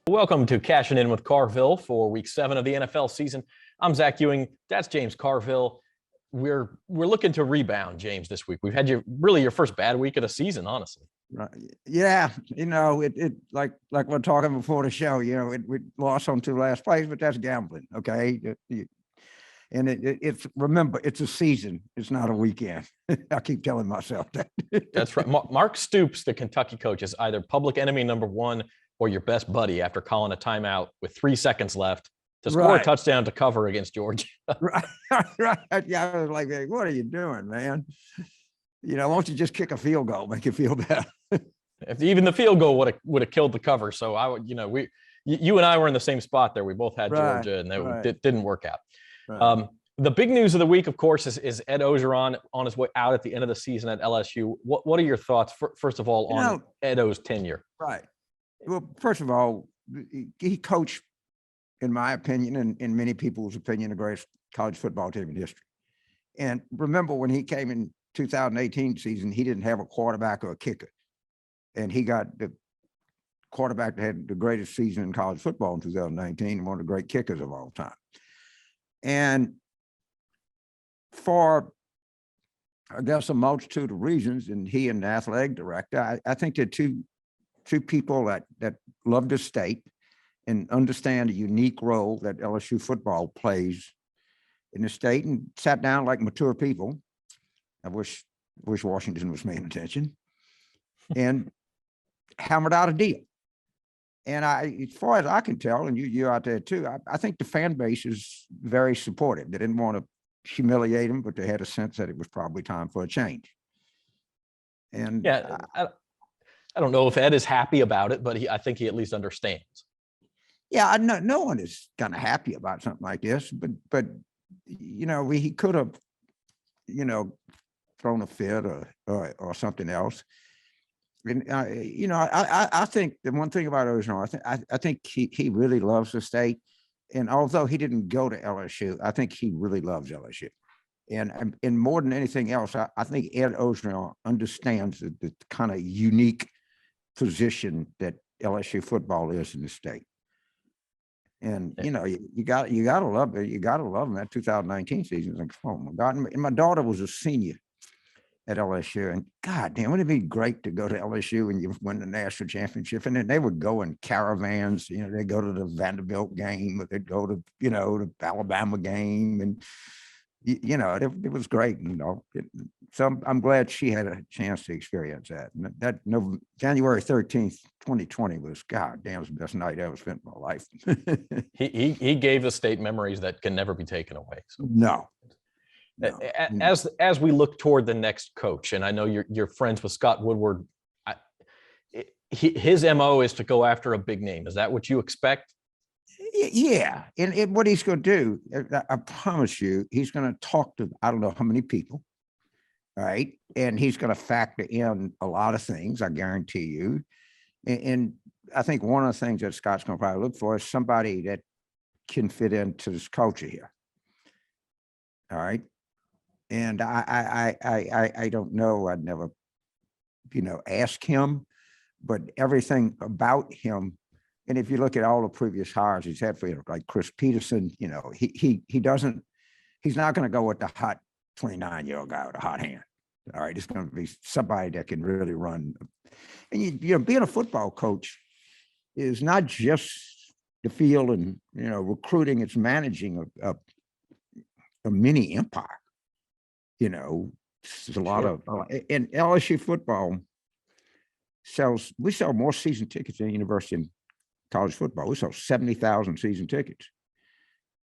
Welcome to Cashin' In with Carville for week 7 of the NFL season. I'm Zach Ewing. That's James Carville. We're looking to rebound, James, this week. We've had your first bad week of the season, honestly. Right. Yeah, it like we're talking before the show. We lost on 2 last plays, but that's gambling, okay? And it's remember, it's a season. It's not a weekend. I keep telling myself that. That's right. Mark Stoops, the Kentucky coach, is either public enemy number 1 or your best buddy after calling a timeout with 3 seconds left to score a touchdown to cover against Georgia. Right. Yeah, I was like, hey, what are you doing, man? Why don't you just kick a field goal, make you feel better? If even the field goal would have killed the cover. So I would, you and I were in the same spot there. We both had Georgia, and it didn't work out. Right. The big news of the week, of course, is Ed Orgeron on his way out at the end of the season at LSU. What are your thoughts, first of all, on Ed O's tenure? Right. Well, first of all, he coached, in my opinion, and in many people's opinion, the greatest college football team in history. And remember, when he came in 2018 season, he didn't have a quarterback or a kicker. And he got the quarterback that had the greatest season in college football in 2019, and one of the great kickers of all time. And for, I guess, a multitude of reasons, and he and the athletic director, I think they're two people that love the state and understand the unique role that LSU football plays in the state, and sat down like mature people. I wish Washington was paying attention, and hammered out a deal. And as far as I can tell, and you're out there too, I think the fan base is very supportive. They didn't want to humiliate him, but they had a sense that it was probably time for a change. And yeah, I don't know if Ed is happy about it, but I think he at least understands. Yeah, no one is kind of happy about something like this, but he could have, thrown a fit or something else. And I think the one thing about Orgeron, I think he really loves the state, and although he didn't go to LSU, I think he really loves LSU. And more than anything else, I think Ed Orgeron understands the kind of unique position that LSU football is in the state. And you got to love it. You got to love him. That 2019 season, like, oh my God! And my daughter was a senior at LSU, and God damn, wouldn't it be great to go to LSU and you win the national championship? And then they would go in caravans. They go to the Vanderbilt game, or they'd go to the Alabama game, and it was great. So I'm glad she had a chance to experience that. And that January 13th, 2020 was, God damn, was the best night I ever spent in my life. he gave the state memories that can never be taken away. So. No. As we look toward the next coach, and I know you're friends with Scott Woodward, his MO is to go after a big name. Is that what you expect? Yeah, and what he's going to do, I promise you, he's going to talk to I don't know how many people, right? And he's going to factor in a lot of things, I guarantee you. And I think one of the things that Scott's going to probably look for is somebody that can fit into this culture here. All right. And I don't know. I'd never, ask him, but everything about him. And if you look at all the previous hires he's had for like Chris Peterson, he's not going to go with the hot 29-year-old guy with a hot hand. All right. It's going to be somebody that can really run. And being a football coach is not just the field and, recruiting, it's managing a mini empire. There's a lot of, and LSU football we sell more season tickets than university and college football. We sell 70,000 season tickets.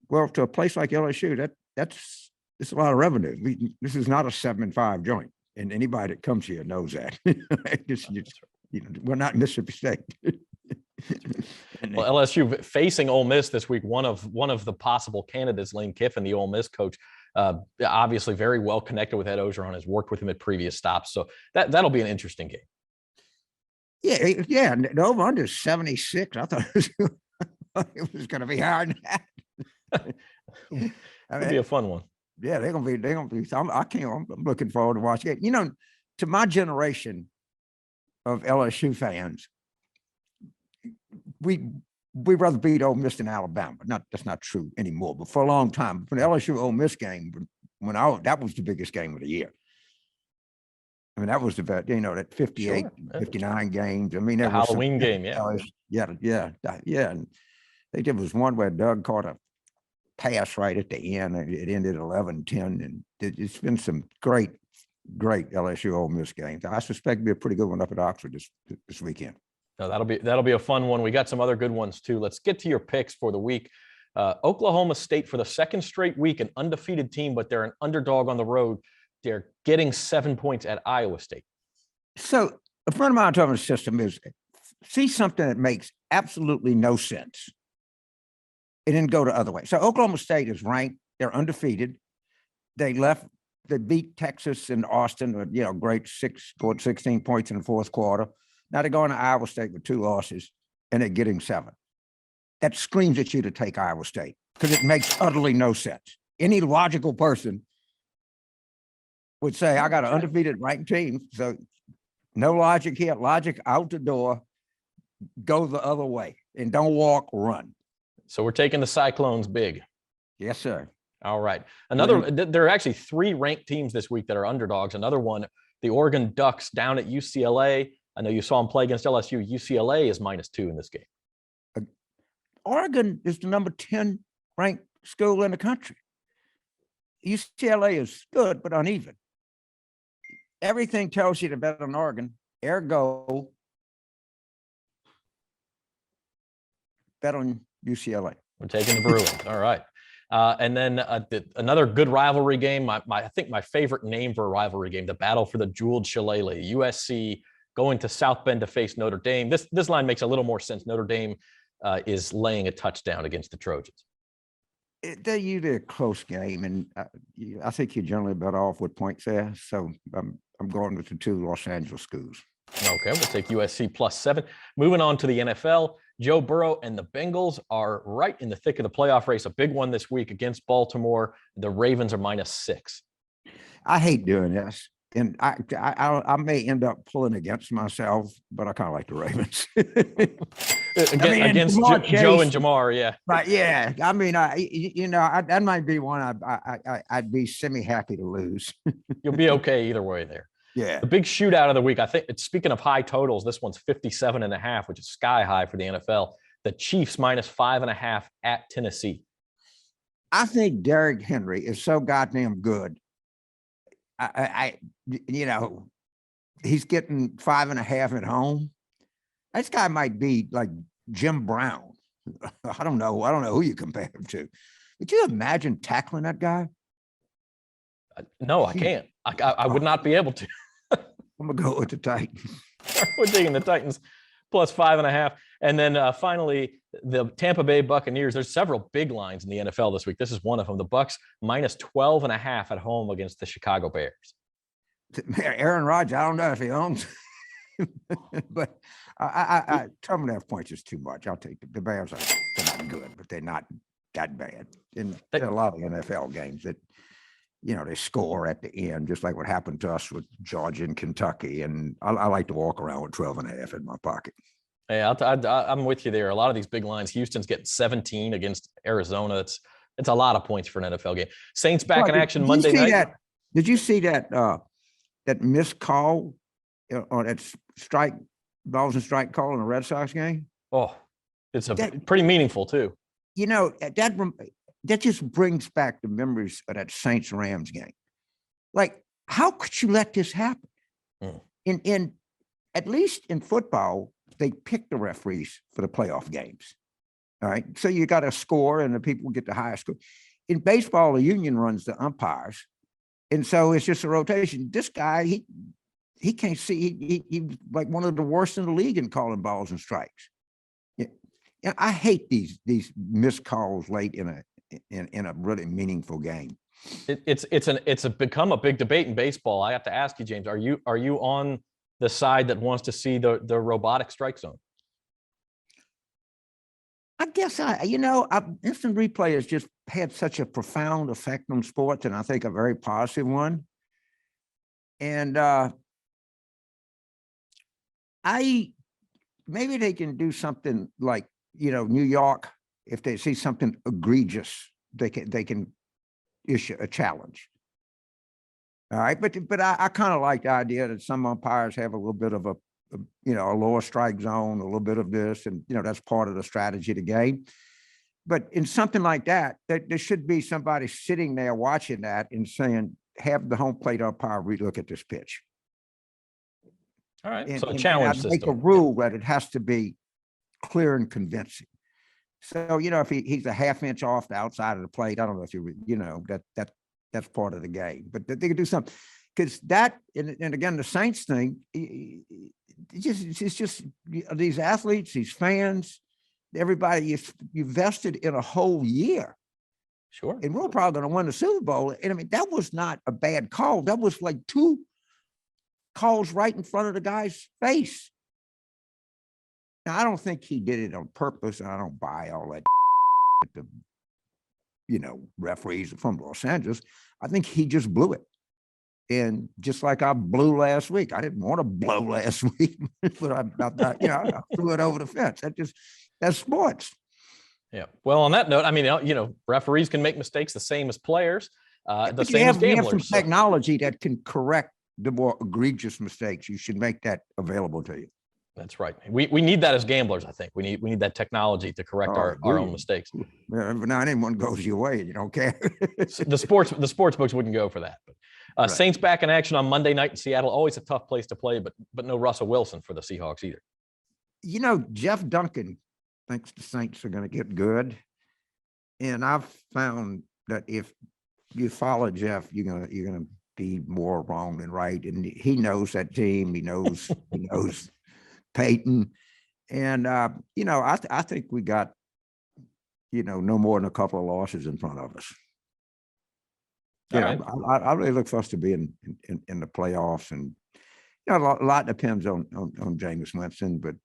Well, to a place like LSU, it's a lot of revenue. This is not a 7-5 joint, and anybody that comes here knows that. We're not Mississippi State. Well, LSU facing Ole Miss this week. One of the possible candidates, Lane Kiffin, the Ole Miss coach, obviously very well connected with Ed Orgeron, has worked with him at previous stops. So that'll be an interesting game. Yeah. The over-under is 76. I thought it was going to be higher than that. It'll be a fun one. Yeah, they're gonna be. I'm looking forward to watching it. To my generation of LSU fans, we we'd rather beat Ole Miss than Alabama. That's not true anymore. But for a long time, for the LSU Ole Miss game, that was the biggest game of the year. I mean, that was that 58, sure. 59 games. I mean, the Halloween game, yeah. And I think there was one where Doug caught a pass right at the end, and it ended 11-10. And it's been some great LSU Ole Miss games. I suspect it'll be a pretty good one up at Oxford this weekend. No, that'll be a fun one. We got some other good ones too. Let's get to your picks for the week. Oklahoma State, for the second straight week, an undefeated team, but they're an underdog on the road. They're getting 7 points at Iowa State. So a friend of mine told me the system is see something that makes absolutely no sense and then go the other way. So Oklahoma State is ranked. They're undefeated. They beat Texas and Austin with, scored 16 points in the fourth quarter. Now they're going to Iowa State with 2 losses and they're getting 7. That screams at you to take Iowa State because it makes utterly no sense. Any logical person would say, I got an undefeated ranked team. So no logic here, logic out the door, go the other way and don't walk, run. So we're taking the Cyclones big. Yes, sir. All right. There are actually 3 ranked teams this week that are underdogs. Another one, the Oregon Ducks down at UCLA. I know you saw them play against LSU. UCLA is -2 in this game. Oregon is the number 10 ranked school in the country. UCLA is good, but uneven. Everything tells you to bet on Oregon. Ergo, bet on UCLA. We're taking the Bruins. All right. And then another good rivalry game. I think my favorite name for a rivalry game, the battle for the jeweled shillelagh. USC going to South Bend to face Notre Dame. This line makes a little more sense. Notre Dame is laying a touchdown against the Trojans. They're usually a close game, and I think you generally bet off with points there. So I'm going with the 2 Los Angeles schools. Okay, we'll take USC +7. Moving on to the NFL, Joe Burrow and the Bengals are right in the thick of the playoff race. A big one this week against Baltimore. The Ravens are -6. I hate doing this, and I may end up pulling against myself, but I kind of like the Ravens. Against Joe and Jamar, yeah. Right, yeah. I mean, that might be one I'd be semi-happy to lose. You'll be okay either way there. Yeah. The big shootout of the week, I think, speaking of high totals, this one's 57.5, which is sky high for the NFL. The Chiefs -5.5 at Tennessee. I think Derrick Henry is so goddamn good. He's getting 5.5 at home. This guy might be like Jim Brown. I don't know who you compare him to. Could you imagine tackling that guy? No, I can't. I would not be able to. I'm gonna go with the Titans. We're taking the Titans +5.5. And then finally, the Tampa Bay Buccaneers. There's several big lines in the NFL this week. This is one of them. The Bucs -12.5 at home against the Chicago Bears. Aaron Rodgers, I don't know if he owns, but I 12.5 points is too much. I'll take the Bears. They're not good, but they're not that bad. And there are a lot of NFL games that, they score at the end, just like what happened to us with Georgia and Kentucky. And I like to walk around with 12.5 in my pocket. Hey, I'm with you there. A lot of these big lines, Houston's getting 17 against Arizona. It's a lot of points for an NFL game. Saints back in action Monday night. Did you see that missed call on that balls and strike call in the Red Sox game? Oh, it's pretty meaningful too. That just brings back the memories of that Saints-Rams game. Like, how could you let this happen? In at least in football, they pick the referees for the playoff games. All right. So you got a score and the people get the highest score. In baseball, the union runs the umpires. And so it's just a rotation. This guy, he can't see. He's like one of the worst in the league in calling balls and strikes. Yeah, I hate these missed calls late in a really meaningful game. It's become a big debate in baseball. I have to ask you, James, are you on the side that wants to see the robotic strike zone? I guess instant replay has just had such a profound effect on sports, and I think a very positive one. And maybe they can do something like New York, if they see something egregious, they can issue a challenge. All right, but I kind of like the idea that some umpires have a little bit of a lower strike zone, a little bit of this, and that's part of the strategy of the game. But in something like that, there should be somebody sitting there watching that and saying, have the home plate umpire relook at this pitch. All right, so a and challenge I'd system. make a rule that it has to be clear and convincing. So, if he's a half inch off the outside of the plate, I don't know if that's part of the game, but they could do something, because that, and again, the Saints thing, it's just these athletes, these fans, everybody, you vested in a whole year. Sure. And we're probably going to win the Super Bowl. And I mean, that was not a bad call. That was like 2 calls right in front of the guy's face. Now, I don't think he did it on purpose, and I don't buy all that the referees from Los Angeles. I think he just blew it. And just like I blew last week, I didn't want to blow last week, but I threw it over the fence. That's sports. Yeah. Well, on that note, I mean, referees can make mistakes the same as players, the same as gamblers. You have some technology that can correct the more egregious mistakes. You should make that available to you. That's right. We need that as gamblers. I think we need that technology to correct our own mistakes. Yeah, but now anyone goes your way, you don't care. the sports books wouldn't go for that. But right. Saints back in action on Monday night in Seattle. Always a tough place to play, but no Russell Wilson for the Seahawks either. Jeff Duncan thinks the Saints are going to get good, and I've found that if you follow Jeff, you're gonna be more wrong than right, and he knows that team. He knows Peyton, and I think we got no more than a couple of losses in front of us. Right. I really look for us to be in the playoffs, and a lot depends on Jameis Winston, but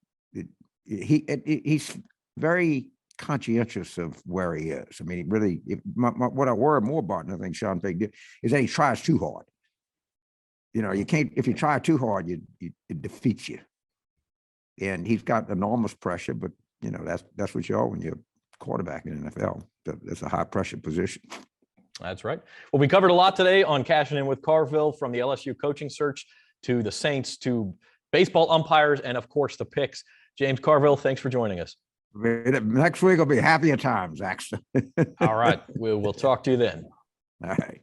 he's very conscientious of where he is. I mean, he really. What I worry more about, and I think Sean Payton did, is that he tries too hard. You can't. If you try too hard, it defeats you. And he's got enormous pressure, but that's what you are when you're a quarterback in the NFL. That's a high pressure position. That's right. Well, we covered a lot today on Cashin in with Carville, from the LSU coaching search to the Saints to baseball umpires and, of course, the picks. James Carville, thanks for joining us. Next week will be happier times, actually. All right. We'll talk to you then. All right.